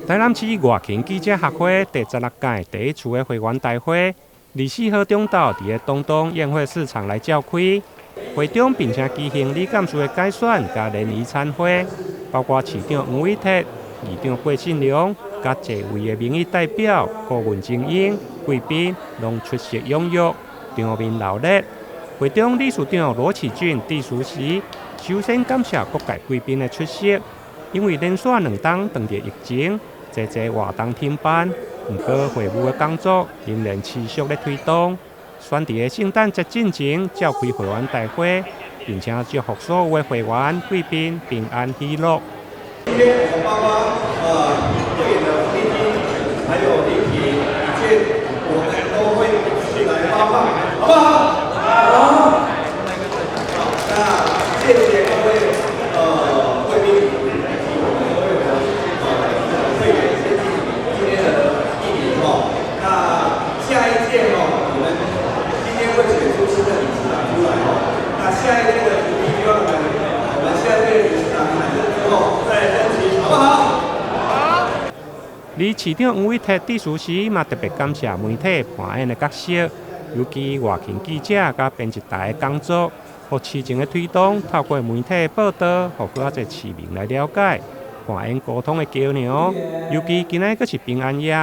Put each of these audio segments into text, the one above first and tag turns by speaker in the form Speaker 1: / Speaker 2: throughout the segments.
Speaker 1: 台南市外勤记者协会第16届第一次的会员大会，24号中昼伫个东东宴会市场来召开。会中并且举行理监事的改选甲联谊餐会，包括市长黄伟哲、议长郭信良，甲侪位的民意代表、顾问精英、贵宾拢出席踊跃，场面热烈。会中理事长罗启俊致辞时，首先感谢各界贵宾的出席，因为连续2冬当着疫情，侪活动停办，不过会务的工作仍然持续咧推动。选伫个圣诞节进前召开会员大会，并且祝福所有的会员贵宾平安喜乐。
Speaker 2: 今天我们包括会员的福利金，还有礼品、礼券，我们都会去来发放，好不好？好。好，那谢谢各位贵宾以及我们所有的会员先进今天的莅临哦。那下一届我们今天会选出新的理事长出来哦。那下一届的主题就要我们下一届理事长产生之后再争取，好不好？好。
Speaker 1: 而市长黄伟哲致辞时，嘛特别感谢媒体扮演的角色，尤其外勤记者甲编辑台的工作，互市情的推动，透过媒体的报道，互更侪市民来了解，扮演沟通的桥梁。尤其今仔佫是平安夜，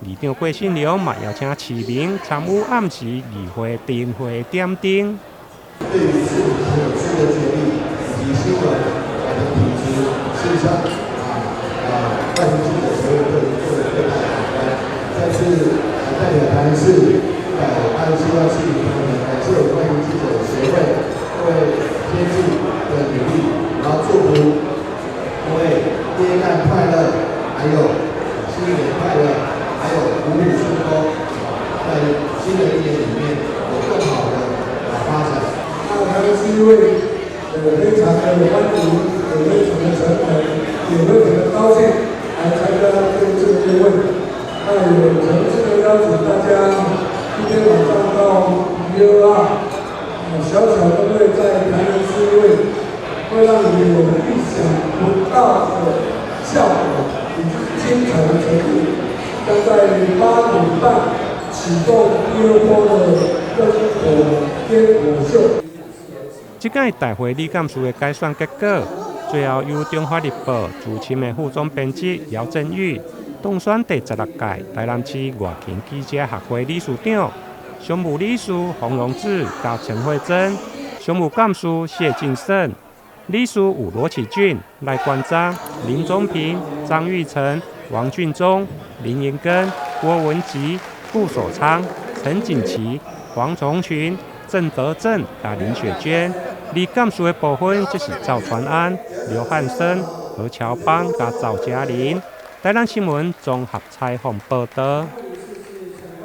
Speaker 1: 议长郭信良嘛邀请市民参与暗时议会灯会点灯。
Speaker 3: 对于市民有资的权利以及新闻的品质、线上外勤记者所有的做的对待有关。再次代表台南市127万市民朋友们，感谢我们外勤记者协会各位编辑的努力，然后祝福各位耶诞快乐，还有新年快乐，还有虎虎生风，在新的一年里面有更好的发展。那台南市议会非常的欢迎，也非常的诚恳，也非常的高兴来参加这次宴会。那也诚挚的邀请大家今天晚上到122小小的会在台南市议会，会让你有意想不到的效果以及精彩的程度。将在8点半启动第2波的灯火烟火秀。
Speaker 1: 这届大会理监事的改选结果，最后由中华日报资深的副总编辑姚振宇当选第16届台南市外勤记者协会理事长，常务理事洪荣志甲陈慧珍，常务干事谢进胜，理事有罗启俊、赖冠章、林宗平、张玉成、王俊忠、林延根、郭文吉、顾守昌、陈锦旗、黄崇群、郑德正甲林雪娟。理监事的部分就是赵传安、刘汉生、何乔邦甲赵嘉玲。台南新闻综合采访报道。